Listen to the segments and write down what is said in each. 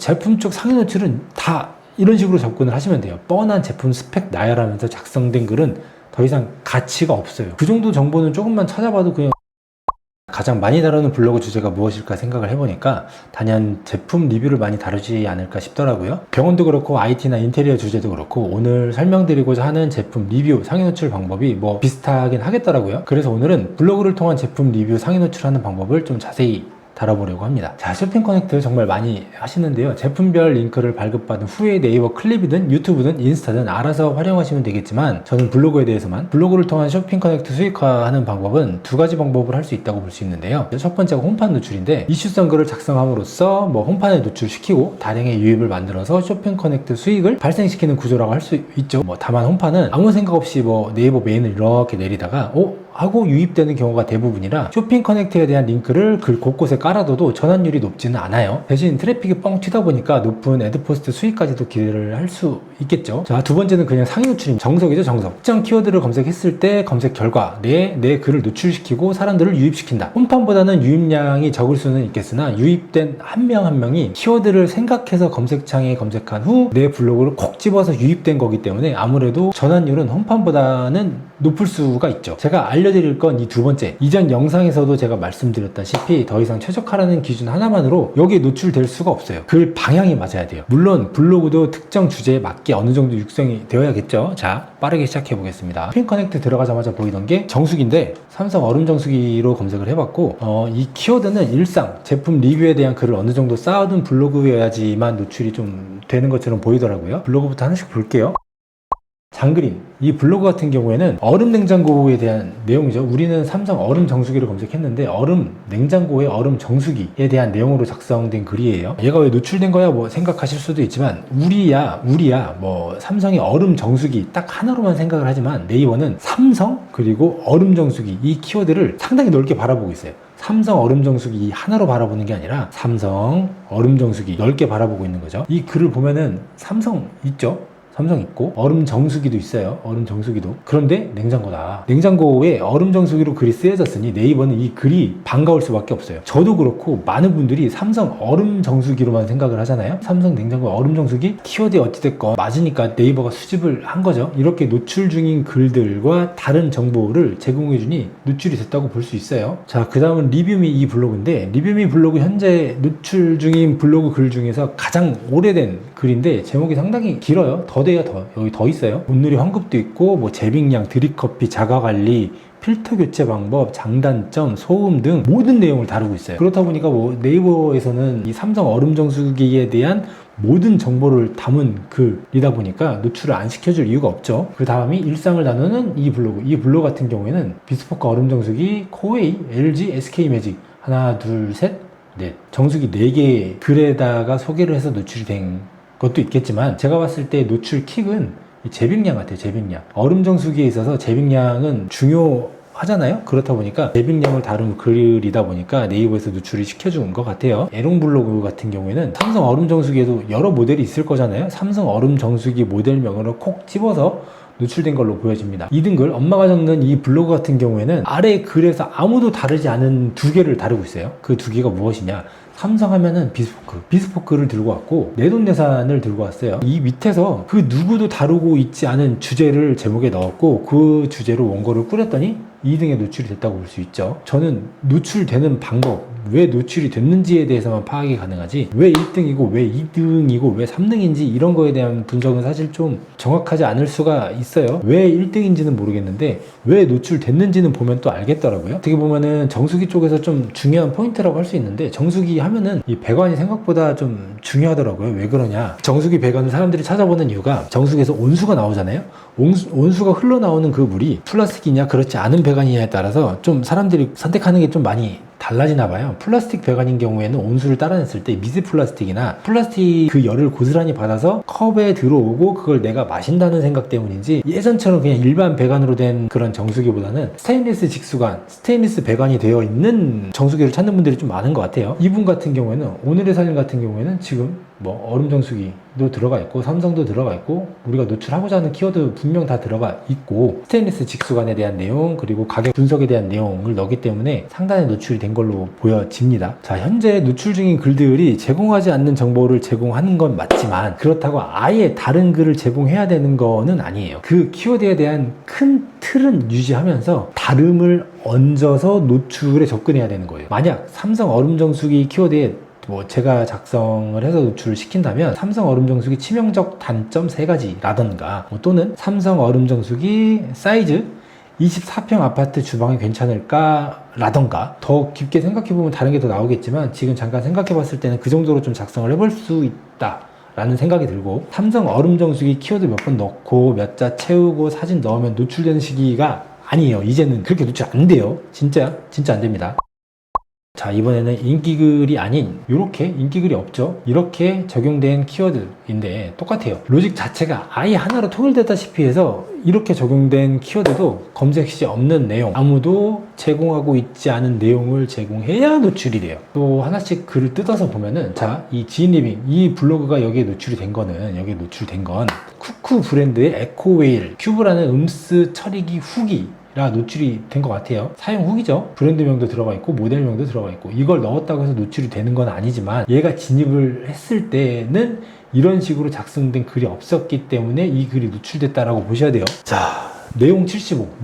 제품 쪽 상위 노출은 다 이런 식으로 접근을 하시면 돼요. 뻔한 제품 스펙 나열하면서 작성된 글은 더 이상 가치가 없어요. 그 정도 정보는 조금만 찾아봐도 그냥 가장 많이 다루는 블로그 주제가 무엇일까 생각을 해보니까 단연 제품 리뷰를 많이 다루지 않을까 싶더라고요. 병원도 그렇고 IT나 인테리어 주제도 그렇고 오늘 설명드리고자 하는 제품 리뷰 상위 노출 방법이 뭐 비슷하긴 하겠더라고요. 그래서 오늘은 블로그를 통한 제품 리뷰 상위 노출하는 방법을 좀 자세히 다뤄보려고 합니다. 자, 쇼핑 커넥트 정말 많이 하시는데요. 제품별 링크를 발급받은 후에 네이버 클립이든 유튜브든 인스타든 알아서 활용하시면 되겠지만 저는 블로그에 대해서만 블로그를 통한 쇼핑 커넥트 수익화하는 방법은 두 가지 방법을 할 수 있다고 볼 수 있는데요. 첫 번째가 홈판 노출인데 이슈성 글을 작성함으로써 홈판에 노출시키고 다량의 유입을 만들어서 쇼핑 커넥트 수익을 발생시키는 구조라고 할 수 있죠. 다만 홈판은 아무 생각 없이 네이버 메인을 이렇게 내리다가 하고 유입되는 경우가 대부분이라 쇼핑 커넥트에 대한 링크를 글 곳곳에 깔아둬도 전환율이 높지는 않아요. 대신 트래픽이 뻥 튀다 보니까 높은 애드포스트 수익까지도 기대를 할 수 있겠죠. 자, 두 번째는 그냥 상위 노출입니다. 정석이죠, 정석. 특정 키워드를 검색했을 때 검색 결과에 내 글을 노출시키고 사람들을 유입시킨다. 홈판보다는 유입량이 적을 수는 있겠으나 유입된 한 명 한 명이 키워드를 생각해서 검색창에 검색한 후 내 블로그를 콕 집어서 유입된 거기 때문에 아무래도 전환율은 홈판보다는 높을 수가 있죠. 제가 알려드릴 건 이 두 번째, 이전 영상에서도 제가 말씀드렸다시피 더 이상 최적화라는 기준 하나만으로 여기에 노출될 수가 없어요. 글 방향이 맞아야 돼요. 물론 블로그도 특정 주제에 맞게 어느 정도 육성이 되어야겠죠. 자, 빠르게 시작해 보겠습니다. 쇼핑 커넥트 들어가자마자 보이던 게 정수기인데 삼성 얼음 정수기로 검색을 해봤고 이 키워드는 일상 제품 리뷰에 대한 글을 어느 정도 쌓아둔 블로그여야지만 노출이 좀 되는 것처럼 보이더라고요. 블로그부터 하나씩 볼게요. 장그림, 이 블로그 같은 경우에는 얼음 냉장고에 대한 내용이죠. 우리는 삼성 얼음 정수기를 검색했는데 얼음 냉장고의 얼음 정수기에 대한 내용으로 작성된 글이에요. 얘가 왜 노출된 거야 생각하실 수도 있지만 우리야 삼성의 얼음 정수기 딱 하나로만 생각을 하지만 네이버는 삼성 그리고 얼음 정수기 이 키워드를 상당히 넓게 바라보고 있어요. 삼성 얼음 정수기 하나로 바라보는 게 아니라 삼성 얼음 정수기 넓게 바라보고 있는 거죠. 이 글을 보면은 삼성 있죠? 삼성 있고 얼음 정수기도 있어요. 얼음 정수기도. 그런데 냉장고다. 냉장고에 얼음 정수기로 글이 쓰여졌으니 네이버는 이 글이 반가울 수밖에 없어요. 저도 그렇고 많은 분들이 삼성 얼음 정수기로만 생각을 하잖아요. 삼성 냉장고 얼음 정수기 키워드에 어찌됐건 맞으니까 네이버가 수집을 한 거죠. 이렇게 노출 중인 글들과 다른 정보를 제공해주니 노출이 됐다고 볼 수 있어요. 자, 그 다음은 리뷰미 이 블로그인데 리뷰미 블로그 현재 노출 중인 블로그 글 중에서 가장 오래된 글인데 제목이 상당히 길어요. 여기 더 있어요. 온누리 환급도 있고 재빙량, 드립커피, 자가관리, 필터 교체 방법, 장단점, 소음 등 모든 내용을 다루고 있어요. 그렇다 보니까 네이버에서는 이 삼성 얼음 정수기에 대한 모든 정보를 담은 글이다 보니까 노출을 안 시켜줄 이유가 없죠. 그 다음이 일상을 나누는 이 블로그 같은 경우에는 비스포크 얼음 정수기, 코웨이, LG, SK매직 하나, 둘, 셋, 넷 정수기 4개 글에다가 소개를 해서 노출이 된 것도 있겠지만 제가 봤을 때 노출 킥은 재빙량 같아요. 재빙량. 얼음 정수기에 있어서 재빙량은 중요하잖아요. 그렇다 보니까 재빙량을 다룬 글이다 보니까 네이버에서 노출을 시켜준 것 같아요. 에롱 블로그 같은 경우에는 삼성 얼음 정수기에도 여러 모델이 있을 거잖아요. 삼성 얼음 정수기 모델명으로 콕 집어서 노출된 걸로 보여집니다. 2등글 엄마가 적는 이 블로그 같은 경우에는 아래 글에서 아무도 다르지 않은 2개를 다루고 있어요. 그 2개가 무엇이냐? 삼성 하면은 비스포크를 들고 왔고 내돈내산을 들고 왔어요. 이 밑에서 그 누구도 다루고 있지 않은 주제를 제목에 넣었고 그 주제로 원고를 꾸렸더니 2등에 노출이 됐다고 볼 수 있죠. 저는 노출되는 방법, 왜 노출이 됐는지에 대해서만 파악이 가능하지 왜 1등이고 왜 2등이고 왜 3등인지 이런 거에 대한 분석은 사실 좀 정확하지 않을 수가 있어요. 왜 1등인지는 모르겠는데 왜 노출됐는지는 보면 또 알겠더라고요. 어떻게 보면은 정수기 쪽에서 좀 중요한 포인트라고 할 수 있는데 정수기 하면은 이 배관이 생각보다 좀 중요하더라고요. 왜 그러냐? 정수기 배관을 사람들이 찾아보는 이유가 정수기에서 온수가 나오잖아요. 온수가 흘러나오는 그 물이 플라스틱이냐 그렇지 않은 배관이냐에 따라서 좀 사람들이 선택하는 게 좀 많이 달라지나 봐요. 플라스틱 배관인 경우에는 온수를 따라냈을 때 미세 플라스틱이나 플라스틱 그 열을 고스란히 받아서 컵에 들어오고 그걸 내가 마신다는 생각 때문인지 예전처럼 그냥 일반 배관으로 된 그런 정수기보다는 스테인리스 직수관, 스테인리스 배관이 되어 있는 정수기를 찾는 분들이 좀 많은 것 같아요. 이분 같은 경우에는 오늘의 사진 같은 경우에는 지금 얼음 정수기도 들어가 있고 삼성도 들어가 있고 우리가 노출하고자 하는 키워드 분명 다 들어가 있고 스테인리스 직수관에 대한 내용 그리고 가격 분석에 대한 내용을 넣기 때문에 상단에 노출이 된 된 걸로 보여집니다. 자, 현재 노출 중인 글들이 제공하지 않는 정보를 제공하는 건 맞지만 그렇다고 아예 다른 글을 제공해야 되는 거는 아니에요. 그 키워드에 대한 큰 틀은 유지하면서 다름을 얹어서 노출에 접근해야 되는 거예요. 만약 삼성 얼음정수기 키워드에 제가 작성을 해서 노출을 시킨다면 삼성 얼음정수기 치명적 단점 3가지라던가 또는 삼성 얼음정수기 사이즈 24평 아파트 주방이 괜찮을까? 라던가 더 깊게 생각해보면 다른 게 더 나오겠지만 지금 잠깐 생각해봤을 때는 그 정도로 좀 작성을 해볼 수 있다 라는 생각이 들고 삼성 얼음정수기 키워드 몇 번 넣고 몇 자 채우고 사진 넣으면 노출되는 시기가 아니에요. 이제는 그렇게 노출 안 돼요. 진짜 안 됩니다. 자, 이번에는 인기글이 아닌 이렇게 인기글이 없죠. 이렇게 적용된 키워드인데 똑같아요. 로직 자체가 아예 하나로 통일되다시피 해서 이렇게 적용된 키워드도 검색 시 없는 내용, 아무도 제공하고 있지 않은 내용을 제공해야 노출이 돼요. 또 하나씩 글을 뜯어서 보면은 자, 이 지인리빙 이 블로그가 여기에 노출이 된 거는 쿠쿠 브랜드의 에코웨일 큐브라는 음스 처리기 후기 라 노출이 된 것 같아요. 사용 후기죠. 브랜드명도 들어가 있고 모델명도 들어가 있고 이걸 넣었다고 해서 노출이 되는 건 아니지만 얘가 진입을 했을 때는 이런 식으로 작성된 글이 없었기 때문에 이 글이 노출됐다라고 보셔야 돼요. 자,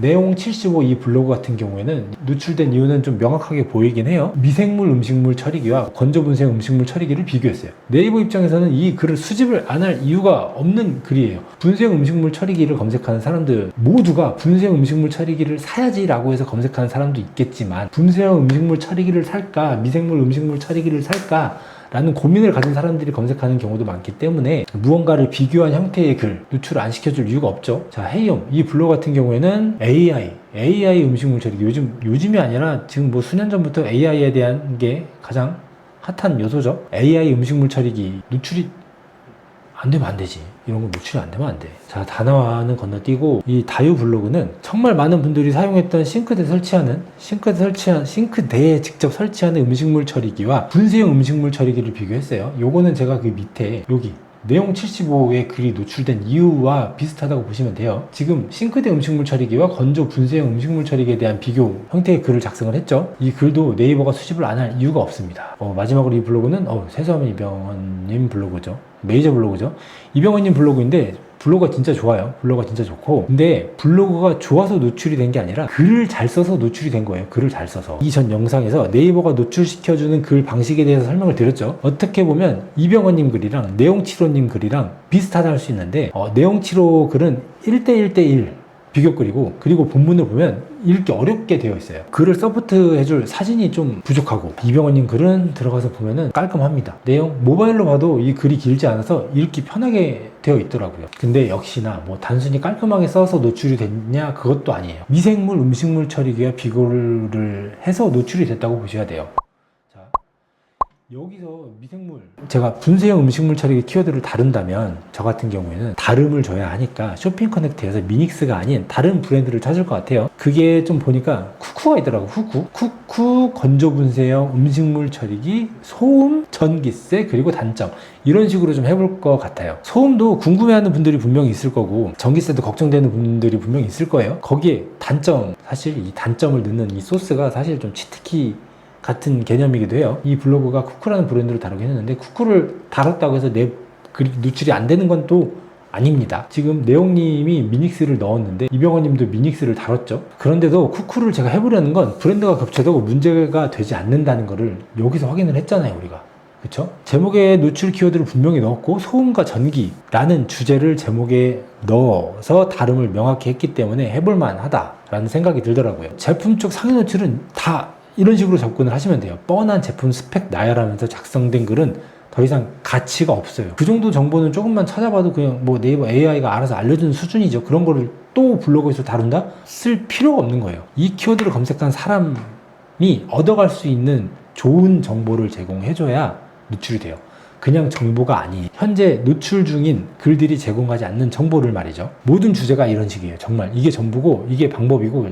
내용 75 이 블로그 같은 경우에는 노출된 이유는 좀 명확하게 보이긴 해요. 미생물 음식물 처리기와 건조분쇄 음식물 처리기를 비교했어요. 네이버 입장에서는 이 글을 수집을 안 할 이유가 없는 글이에요. 분쇄 음식물 처리기를 검색하는 사람들 모두가 분쇄 음식물 처리기를 사야지 라고 해서 검색하는 사람도 있겠지만 분쇄 음식물 처리기를 살까 미생물 음식물 처리기를 살까 라는 고민을 가진 사람들이 검색하는 경우도 많기 때문에 무언가를 비교한 형태의 글 노출 안 시켜줄 이유가 없죠. 자, 헤이엄 이 블로그 같은 경우에는 AI 음식물 처리기 요즘이 아니라 지금 수년 전부터 AI에 대한 게 가장 핫한 요소죠. AI 음식물 처리기 노출이 안 되면 안 되지. 이런 거 노출이 안 되면 안 돼. 자, 다나와는 건너뛰고 이 다유 블로그는 정말 많은 분들이 사용했던 싱크대에 직접 설치하는 음식물 처리기와 분쇄형 음식물 처리기를 비교했어요. 요거는 제가 그 밑에 여기 내용 75의 글이 노출된 이유와 비슷하다고 보시면 돼요. 지금 싱크대 음식물 처리기와 건조 분쇄형 음식물 처리기에 대한 비교 형태의 글을 작성을 했죠. 이 글도 네이버가 수집을 안 할 이유가 없습니다. 마지막으로 이 블로그는 세수하면 이병헌님 블로그죠. 메이저 블로그죠. 이병헌님 블로그인데 블로그가 진짜 좋아요. 블로그가 진짜 좋고 근데 블로그가 좋아서 노출이 된 게 아니라 글을 잘 써서 노출이 된 거예요. 글을 잘 써서. 이전 영상에서 네이버가 노출시켜주는 글 방식에 대해서 설명을 드렸죠. 어떻게 보면 이병헌님 글이랑 내용7호님 글이랑 비슷하다 할 수 있는데 내용7호 글은 1대1대1 비교글이고 그리고 본문을 보면 읽기 어렵게 되어 있어요. 글을 서포트 해줄 사진이 좀 부족하고 이병헌님 글은 들어가서 보면은 깔끔합니다. 내용 모바일로 봐도 이 글이 길지 않아서 읽기 편하게 되어 있더라고요. 근데 역시나 단순히 깔끔하게 써서 노출이 됐냐 그것도 아니에요. 미생물 음식물 처리기와 비교를 해서 노출이 됐다고 보셔야 돼요. 여기서 미생물 제가 분쇄형 음식물 처리기 키워드를 다룬다면 저 같은 경우에는 다름을 줘야 하니까 쇼핑 커넥트에서 미닉스가 아닌 다른 브랜드를 찾을 것 같아요. 그게 좀 보니까 쿠쿠가 있더라고. 쿠쿠 건조 분쇄형 음식물 처리기 소음 전기세 그리고 단점 이런 식으로 좀 해볼 것 같아요. 소음도 궁금해하는 분들이 분명히 있을 거고 전기세도 걱정되는 분들이 분명히 있을 거예요. 거기에 단점 사실 이 단점을 넣는 이 소스가 사실 좀 치트키 같은 개념이기도 해요. 이 블로그가 쿠쿠라는 브랜드를 다루긴 했는데 쿠쿠를 다뤘다고 해서 내 글이 노출이 안 되는 건 또 아닙니다. 지금 내용님이 미닉스를 넣었는데 이병헌님도 미닉스를 다뤘죠. 그런데도 쿠쿠를 제가 해보려는 건 브랜드가 겹쳐도 문제가 되지 않는다는 거를 여기서 확인을 했잖아요, 우리가. 그쵸? 제목에 노출 키워드를 분명히 넣었고 소음과 전기라는 주제를 제목에 넣어서 다름을 명확히 했기 때문에 해볼만 하다라는 생각이 들더라고요. 제품 쪽 상위 노출은 다 이런 식으로 접근을 하시면 돼요. 뻔한 제품 스펙 나열하면서 작성된 글은 더 이상 가치가 없어요. 그 정도 정보는 조금만 찾아봐도 그냥 네이버 AI가 알아서 알려주는 수준이죠. 그런 거를 또 블로그에서 다룬다? 쓸 필요가 없는 거예요. 이 키워드를 검색한 사람이 얻어갈 수 있는 좋은 정보를 제공해줘야 노출이 돼요. 그냥 정보가 아니 현재 노출 중인 글들이 제공하지 않는 정보를 말이죠. 모든 주제가 이런 식이에요. 정말 이게 전부고 이게 방법이고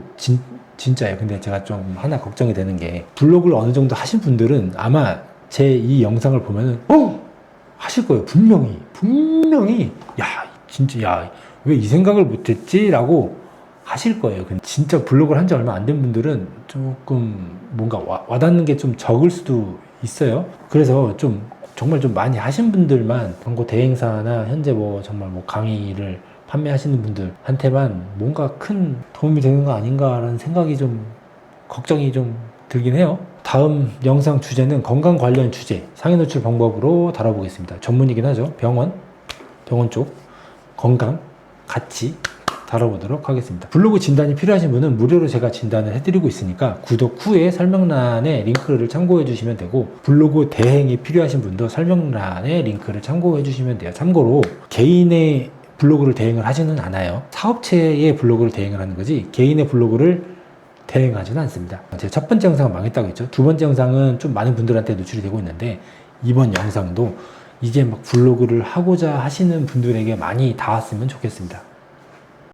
진짜예요. 근데 제가 좀 하나 걱정이 되는 게 블로그를 어느 정도 하신 분들은 아마 제 이 영상을 보면은 하실 거예요. 분명히 야 진짜 야 왜 이 생각을 못했지? 라고 하실 거예요. 근데 진짜 블로그를 한 지 얼마 안 된 분들은 조금 뭔가 와닿는 게 좀 적을 수도 있어요. 그래서 좀 정말 좀 많이 하신 분들만 광고 대행사나 현재 뭐 정말 뭐 강의를 판매하시는 분들한테만 뭔가 큰 도움이 되는 거 아닌가라는 생각이 좀 걱정이 좀 들긴 해요. 다음 영상 주제는 건강 관련 주제, 상해 노출 방법으로 다뤄보겠습니다. 전문이긴 하죠. 병원 쪽 건강 같이 다뤄보도록 하겠습니다. 블로그 진단이 필요하신 분은 무료로 제가 진단을 해드리고 있으니까 구독 후에 설명란에 링크를 참고해 주시면 되고, 블로그 대행이 필요하신 분도 설명란에 링크를 참고해 주시면 돼요. 참고로 개인의 블로그를 대행을 하지는 않아요. 사업체의 블로그를 대행을 하는 거지 개인의 블로그를 대행하지는 않습니다. 제 첫 번째 영상은 망했다고 했죠. 두 번째 영상은 좀 많은 분들한테 노출이 되고 있는데, 이번 영상도 이제 막 블로그를 하고자 하시는 분들에게 많이 닿았으면 좋겠습니다.